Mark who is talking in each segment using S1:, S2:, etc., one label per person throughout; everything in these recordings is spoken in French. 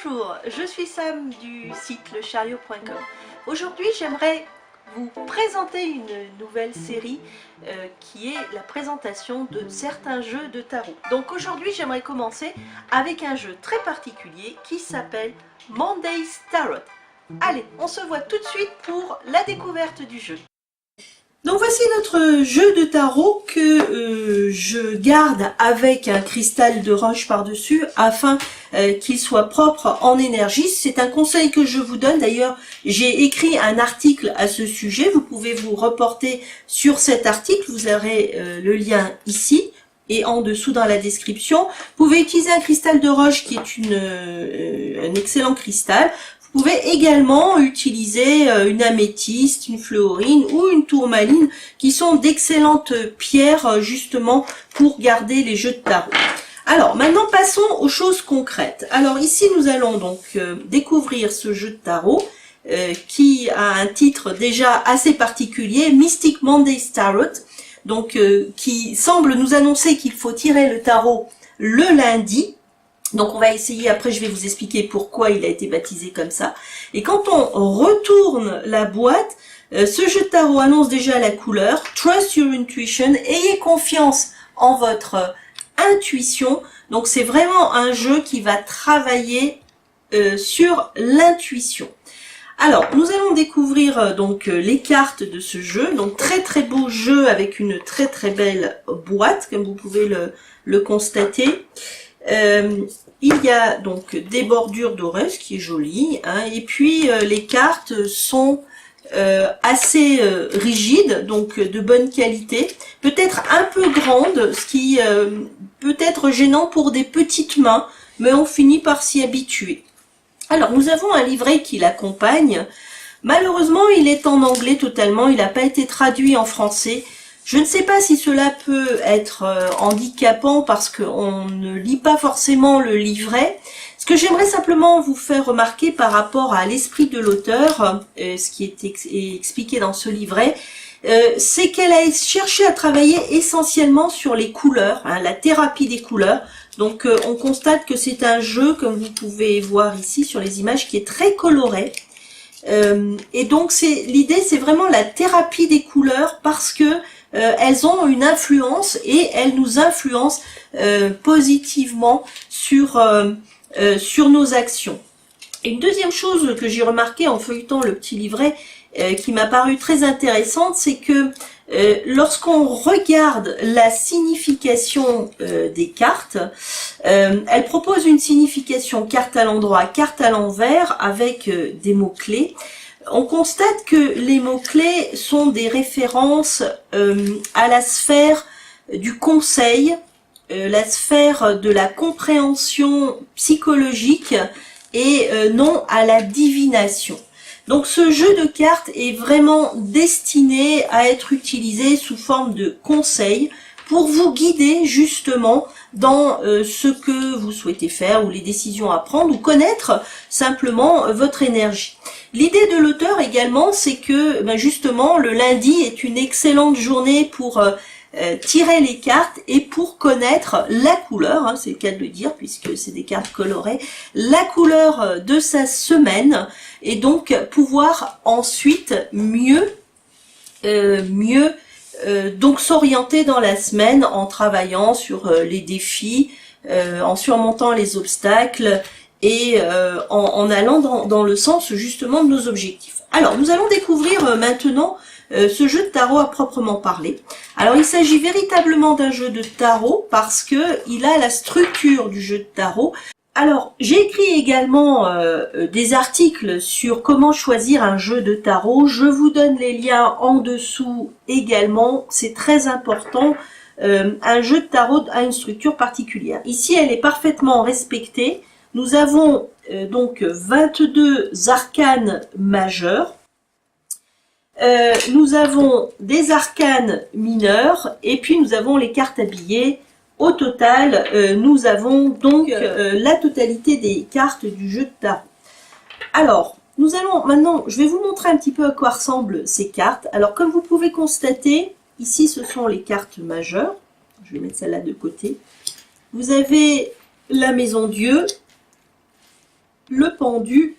S1: Bonjour, je suis Sam du site lechariot.com. Aujourd'hui, j'aimerais vous présenter une nouvelle série qui est la présentation de certains jeux de tarot. Donc aujourd'hui, j'aimerais commencer avec un jeu très particulier qui s'appelle Monday's Tarot. Allez, on se voit tout de suite pour la découverte du jeu. Donc voici notre jeu de tarot que je garde avec un cristal de roche par-dessus afin qu'il soit propre en énergie. C'est un conseil que je vous donne. D'ailleurs, j'ai écrit un article à ce sujet. Vous pouvez vous reporter sur cet article. Vous aurez le lien ici et en dessous dans la description. Vous pouvez utiliser un cristal de roche qui est un excellent cristal. Vous pouvez également utiliser une améthyste, une fluorine ou une tourmaline qui sont d'excellentes pierres justement pour garder les jeux de tarot. Alors maintenant passons aux choses concrètes. Alors ici nous allons donc découvrir ce jeu de tarot qui a un titre déjà assez particulier, Mystic Monday's Tarot, donc qui semble nous annoncer qu'il faut tirer le tarot le lundi. Donc on va essayer, après je vais vous expliquer pourquoi il a été baptisé comme ça. Et quand on retourne la boîte, ce jeu de tarot annonce déjà la couleur, Trust your intuition, ayez confiance en votre intuition. Donc c'est vraiment un jeu qui va travailler sur l'intuition. Alors nous allons découvrir donc les cartes de ce jeu, donc très beau jeu avec une très belle boîte comme vous pouvez le constater. Il y a donc des bordures dorées, ce qui est joli, hein, et puis les cartes sont assez rigides, donc de bonne qualité, peut-être un peu grandes, ce qui peut être gênant pour des petites mains, mais on finit par s'y habituer. Alors nous avons un livret qui l'accompagne. Malheureusement il est en anglais totalement, il n'a pas été traduit en français. Je ne sais pas si cela peut être handicapant parce qu'on ne lit pas forcément le livret. Ce que j'aimerais simplement vous faire remarquer par rapport à l'esprit de l'auteur, ce qui est expliqué dans ce livret, c'est qu'elle a cherché à travailler essentiellement sur les couleurs, hein, la thérapie des couleurs. Donc on constate que c'est un jeu, comme vous pouvez voir ici sur les images, qui est très coloré. Et donc l'idée c'est vraiment la thérapie des couleurs parce que elles ont une influence et elles nous influencent positivement sur nos actions. Et une deuxième chose que j'ai remarqué en feuilletant le petit livret qui m'a paru très intéressante, c'est que lorsqu'on regarde la signification des cartes, elle propose une signification carte à l'endroit, carte à l'envers avec des mots-clés. On constate que les mots-clés sont des références à la sphère du conseil, la sphère de la compréhension psychologique et non à la divination. Donc ce jeu de cartes est vraiment destiné à être utilisé sous forme de conseil pour vous guider justement dans ce que vous souhaitez faire ou les décisions à prendre ou connaître simplement votre énergie. L'idée de l'auteur également, c'est que justement le lundi est une excellente journée pour tirer les cartes et pour connaître la couleur, hein, c'est le cas de le dire puisque c'est des cartes colorées, la couleur de sa semaine et donc pouvoir ensuite mieux donc s'orienter dans la semaine en travaillant sur les défis, en surmontant les obstacles et en allant dans le sens justement de nos objectifs. Alors nous allons découvrir maintenant ce jeu de tarot à proprement parler. Alors il s'agit véritablement d'un jeu de tarot parce que il a la structure du jeu de tarot. Alors j'ai écrit également des articles sur comment choisir un jeu de tarot. Je vous donne les liens en dessous également, c'est très important. Un jeu de tarot a une structure particulière. Ici elle est parfaitement respectée. Nous avons donc 22 arcanes majeurs. Nous avons des arcanes mineurs et puis nous avons les cartes habillées. Au total, nous avons donc la totalité des cartes du jeu de tarot. Alors, nous allons maintenant, je vais vous montrer un petit peu à quoi ressemblent ces cartes. Alors, comme vous pouvez constater, ici ce sont les cartes majeures. Je vais mettre celle-là de côté. Vous avez la maison Dieu, le pendu,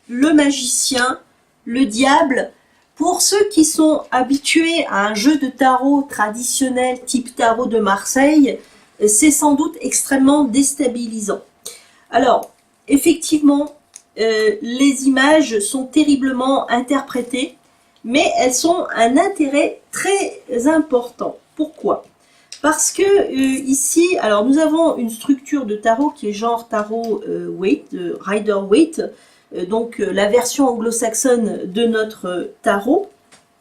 S1: le magicien, le diable. Pour ceux qui sont habitués à un jeu de tarot traditionnel type tarot de Marseille, c'est sans doute extrêmement déstabilisant. Alors, effectivement, les images sont terriblement interprétées, mais elles ont un intérêt très important. Pourquoi? Parce que ici, alors nous avons une structure de tarot qui est genre tarot Waite, Rider-Waite, donc la version anglo-saxonne de notre tarot,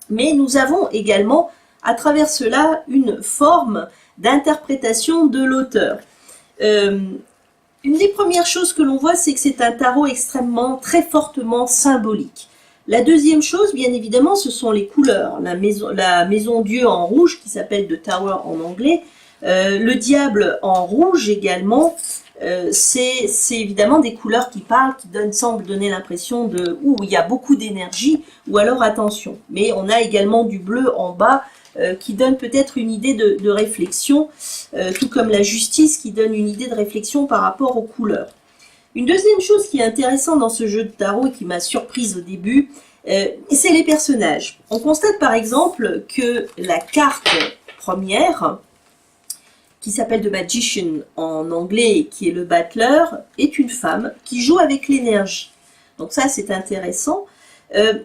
S1: mais nous avons également à travers cela une forme d'interprétation de l'auteur. Une des premières choses que l'on voit, c'est que c'est un tarot extrêmement, très fortement symbolique. La deuxième chose, bien évidemment, ce sont les couleurs. La maison Dieu en rouge, qui s'appelle The Tower en anglais, le diable en rouge également, c'est évidemment des couleurs qui parlent, qui semblent donner l'impression de « ouh, il y a beaucoup d'énergie » ou alors « attention ». Mais on a également du bleu en bas, qui donne peut-être une idée de réflexion, tout comme la justice qui donne une idée de réflexion par rapport aux couleurs. Une deuxième chose qui est intéressante dans ce jeu de tarot et qui m'a surprise au début, c'est les personnages. On constate par exemple que la carte première, qui s'appelle The Magician en anglais et qui est le battleur, est une femme qui joue avec l'énergie. Donc ça c'est intéressant.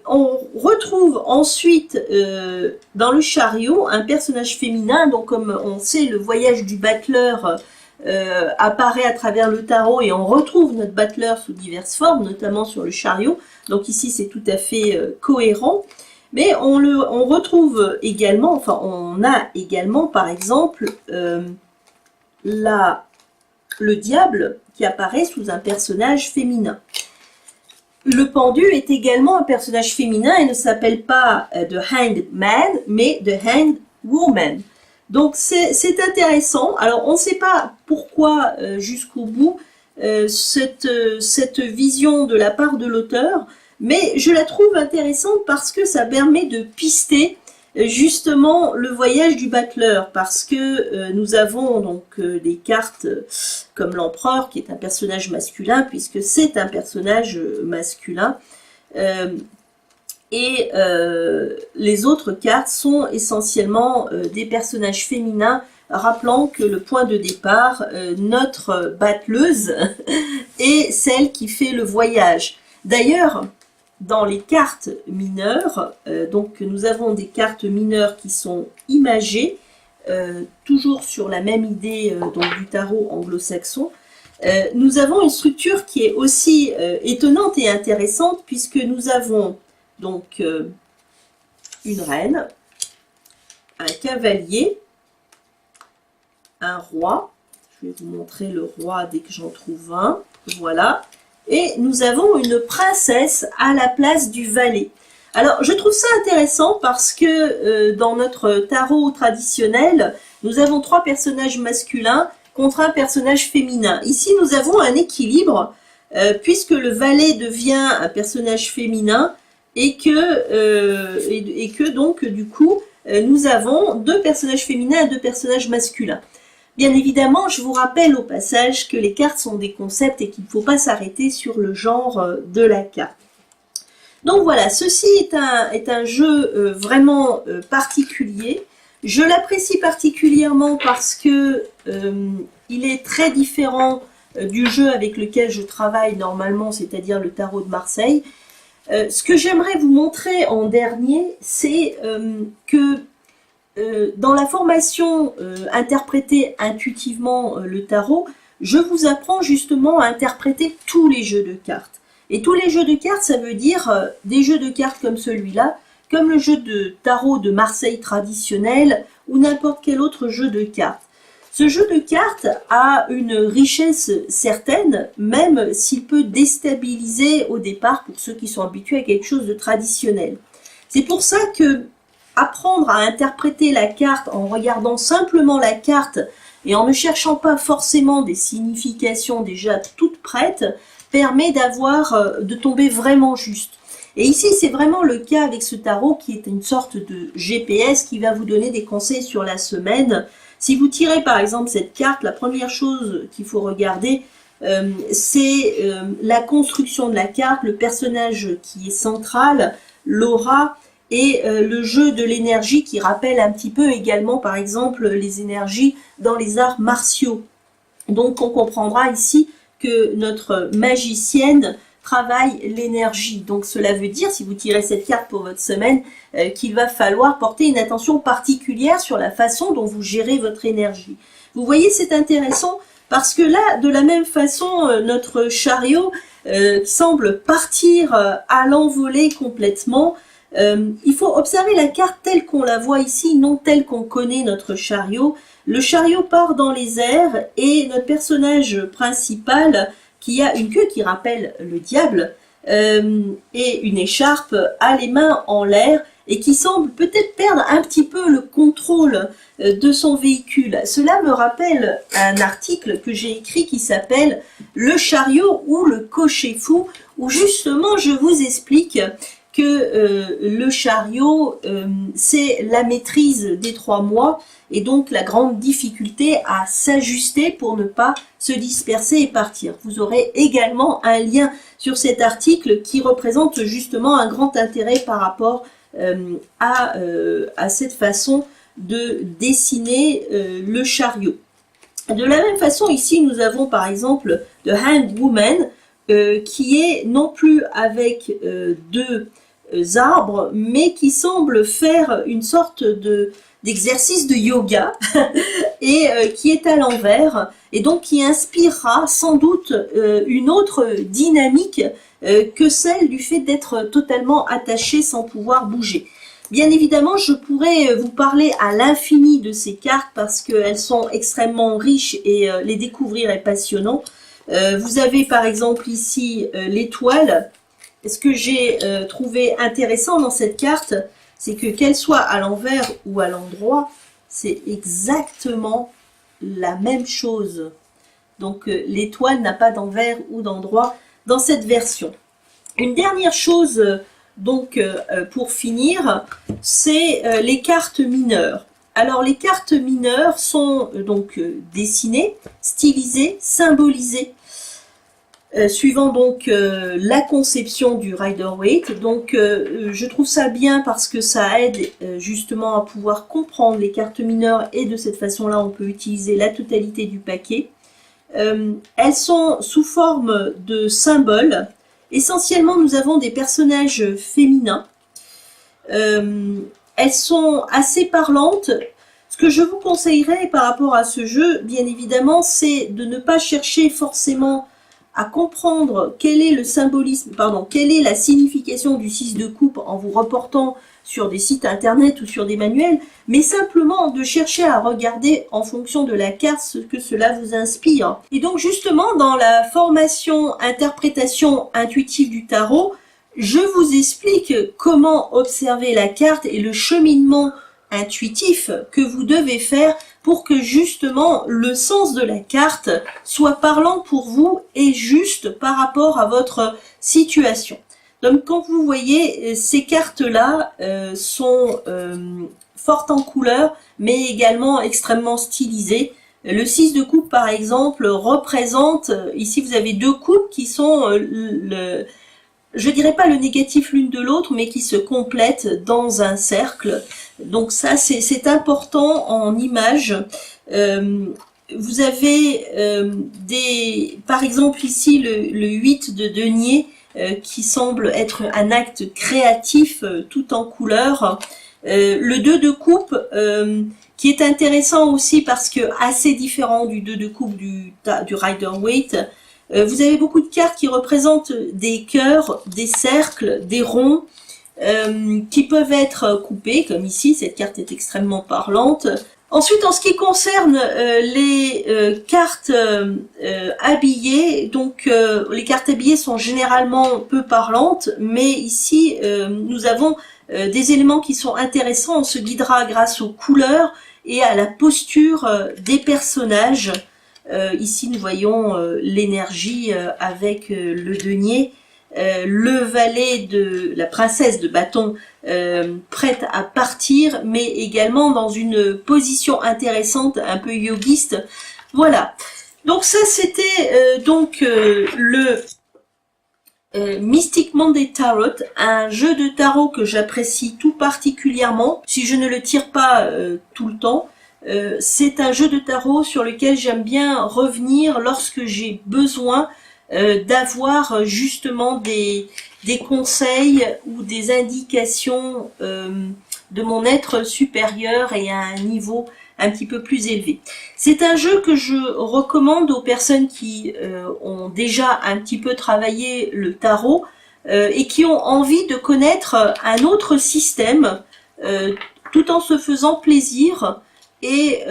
S1: On retrouve ensuite dans le chariot un personnage féminin, donc comme on sait le voyage du battleur apparaît à travers le tarot et on retrouve notre battleur sous diverses formes, notamment sur le chariot, donc ici c'est tout à fait cohérent, mais on retrouve également, enfin on a également par exemple le diable qui apparaît sous un personnage féminin. Le pendu est également un personnage féminin et ne s'appelle pas The Hanged Man, mais The Hanged Woman. Donc c'est intéressant. Alors on ne sait pas pourquoi jusqu'au bout cette vision de la part de l'auteur, mais je la trouve intéressante parce que ça permet de pister justement le voyage du battleur, parce que nous avons donc des cartes comme l'empereur qui est un personnage masculin puisque c'est un personnage masculin, et les autres cartes sont essentiellement des personnages féminins, rappelant que le point de départ, notre battleuse est celle qui fait le voyage. D'ailleurs, dans les cartes mineures, donc nous avons des cartes mineures qui sont imagées, toujours sur la même idée donc, du tarot anglo-saxon. Nous avons une structure qui est aussi étonnante et intéressante, puisque nous avons donc une reine, un cavalier, un roi. Je vais vous montrer le roi dès que j'en trouve un. Voilà. Et nous avons une princesse à la place du valet. Alors, je trouve ça intéressant parce que dans notre tarot traditionnel, nous avons 3 personnages masculins contre un personnage féminin. Ici, nous avons un équilibre puisque le valet devient un personnage féminin et que donc, du coup, nous avons 2 personnages féminins et 2 personnages masculins. Bien évidemment, je vous rappelle au passage que les cartes sont des concepts et qu'il ne faut pas s'arrêter sur le genre de la carte. Donc voilà, ceci est un jeu vraiment particulier. Je l'apprécie particulièrement parce que il est très différent du jeu avec lequel je travaille normalement, c'est-à-dire le tarot de Marseille. Ce que j'aimerais vous montrer en dernier, c'est que dans la formation interpréter intuitivement le tarot, je vous apprends justement à interpréter tous les jeux de cartes. Et tous les jeux de cartes, ça veut dire des jeux de cartes comme celui-là, comme le jeu de tarot de Marseille traditionnel ou n'importe quel autre jeu de cartes. Ce jeu de cartes a une richesse certaine, même s'il peut déstabiliser au départ pour ceux qui sont habitués à quelque chose de traditionnel. C'est pour ça que apprendre à interpréter la carte en regardant simplement la carte et en ne cherchant pas forcément des significations déjà toutes prêtes permet de tomber vraiment juste. Et ici, c'est vraiment le cas avec ce tarot qui est une sorte de GPS qui va vous donner des conseils sur la semaine. Si vous tirez par exemple cette carte, la première chose qu'il faut regarder, c'est la construction de la carte, le personnage qui est central, l'aura et le jeu de l'énergie qui rappelle un petit peu également par exemple les énergies dans les arts martiaux. Donc on comprendra ici que notre magicienne travaille l'énergie. Donc cela veut dire, si vous tirez cette carte pour votre semaine, qu'il va falloir porter une attention particulière sur la façon dont vous gérez votre énergie. Vous voyez, c'est intéressant parce que là, de la même façon, notre chariot semble partir à l'envolée complètement. Il faut observer la carte telle qu'on la voit ici, non telle qu'on connaît notre chariot. Le chariot part dans les airs et notre personnage principal, qui a une queue qui rappelle le diable, et une écharpe, a les mains en l'air et qui semble peut-être perdre un petit peu le contrôle de son véhicule. Cela me rappelle un article que j'ai écrit qui s'appelle « Le chariot ou le cocher fou » où justement je vous explique que le chariot, c'est la maîtrise des 3 mois et donc la grande difficulté à s'ajuster pour ne pas se disperser et partir. Vous aurez également un lien sur cet article qui représente justement un grand intérêt par rapport à cette façon de dessiner le chariot. De la même façon, ici, nous avons par exemple The Hand Woman, qui est non plus avec deux arbres, mais qui semble faire une sorte d'exercice de yoga et qui est à l'envers et donc qui inspirera sans doute une autre dynamique que celle du fait d'être totalement attaché sans pouvoir bouger. Bien évidemment, je pourrais vous parler à l'infini de ces cartes parce qu'elles sont extrêmement riches et les découvrir est passionnant. Vous avez par exemple ici l'étoile. Ce que j'ai trouvé intéressant dans cette carte, c'est que qu'elle soit à l'envers ou à l'endroit, c'est exactement la même chose. Donc l'étoile n'a pas d'envers ou d'endroit dans cette version. Une dernière chose donc pour finir, c'est les cartes mineures. Alors les cartes mineures sont donc dessinées, stylisées, symbolisées, suivant donc la conception du Rider-Waite. Donc je trouve ça bien parce que ça aide justement à pouvoir comprendre les cartes mineures et de cette façon-là on peut utiliser la totalité du paquet. Elles sont sous forme de symboles. Essentiellement nous avons des personnages féminins. Elles sont assez parlantes. Ce que je vous conseillerais par rapport à ce jeu, bien évidemment, c'est de ne pas chercher forcément à comprendre quel est le symbolisme, quelle est la signification du 6 de coupe en vous reportant sur des sites internet ou sur des manuels, mais simplement de chercher à regarder en fonction de la carte ce que cela vous inspire. Et donc justement dans la formation interprétation intuitive du tarot, je vous explique comment observer la carte et le cheminement intuitif que vous devez faire pour que justement le sens de la carte soit parlant pour vous et juste par rapport à votre situation. Donc quand vous voyez, ces cartes-là sont fortes en couleurs, mais également extrêmement stylisées. Le 6 de coupe par exemple représente, ici vous avez 2 coupes qui sont je dirais pas le négatif l'une de l'autre, mais qui se complètent dans un cercle. Donc ça, c'est important en image. Vous avez par exemple ici le 8 de denier qui semble être un acte créatif tout en couleur. Le 2 de coupe qui est intéressant aussi parce que assez différent du 2 de coupe du Rider-Waite. Vous avez beaucoup de cartes qui représentent des cœurs, des cercles, des ronds, qui peuvent être coupés, comme ici, cette carte est extrêmement parlante. Ensuite, en ce qui concerne les cartes habillées, donc les cartes habillées sont généralement peu parlantes, mais ici, nous avons des éléments qui sont intéressants. On se guidera grâce aux couleurs et à la posture des personnages. Ici, nous voyons l'énergie avec le denier, le valet de la princesse de bâton prête à partir, mais également dans une position intéressante, un peu yogiste. Voilà. Donc ça c'était le Mystic Monday Tarot, un jeu de tarot que j'apprécie tout particulièrement, si je ne le tire pas tout le temps. C'est un jeu de tarot sur lequel j'aime bien revenir lorsque j'ai besoin d'avoir justement des conseils ou des indications de mon être supérieur et à un niveau un petit peu plus élevé. C'est un jeu que je recommande aux personnes qui ont déjà un petit peu travaillé le tarot et qui ont envie de connaître un autre système tout en se faisant plaisir et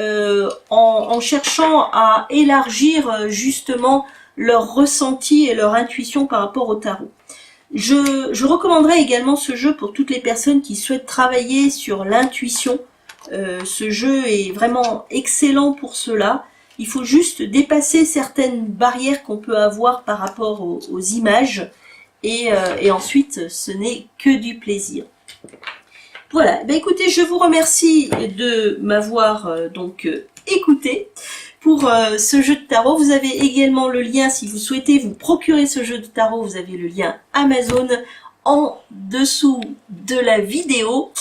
S1: en cherchant à élargir justement leur ressenti et leur intuition par rapport au tarot. Je recommanderais également ce jeu pour toutes les personnes qui souhaitent travailler sur l'intuition. Ce jeu est vraiment excellent pour cela. Il faut juste dépasser certaines barrières qu'on peut avoir par rapport aux images et ensuite ce n'est que du plaisir. Voilà, ben écoutez, je vous remercie de m'avoir écouté pour ce jeu de tarot. Vous avez également le lien, si vous souhaitez vous procurer ce jeu de tarot, vous avez le lien Amazon en dessous de la vidéo.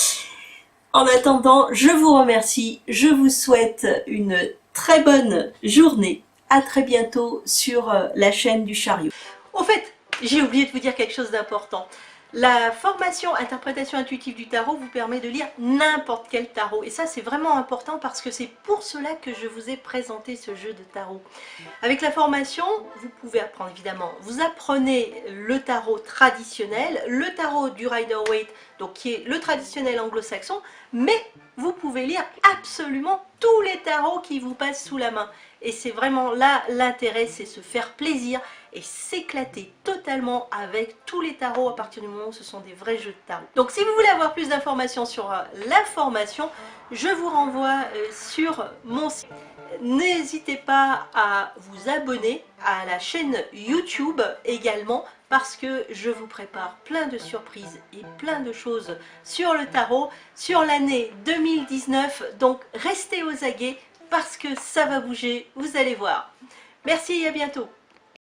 S1: En attendant, je vous remercie, je vous souhaite une très bonne journée. À très bientôt sur la chaîne du Chariot. Au fait, j'ai oublié de vous dire quelque chose d'important. La formation interprétation intuitive du tarot vous permet de lire n'importe quel tarot. Et ça, c'est vraiment important parce que c'est pour cela que je vous ai présenté ce jeu de tarot. Avec la formation, vous pouvez apprendre évidemment. Vous apprenez le tarot traditionnel, le tarot du Rider-Waite, donc qui est le traditionnel anglo-saxon, mais vous pouvez lire absolument tous les tarots qui vous passent sous la main. Et c'est vraiment là l'intérêt, c'est se faire plaisir et s'éclater totalement avec tous les tarots à partir du moment où ce sont des vrais jeux de tarot. Donc si vous voulez avoir plus d'informations sur la formation, je vous renvoie sur mon site. N'hésitez pas à vous abonner à la chaîne YouTube également parce que je vous prépare plein de surprises et plein de choses sur le tarot, sur l'année 2019. Donc restez aux aguets parce que ça va bouger, vous allez voir. Merci et à bientôt.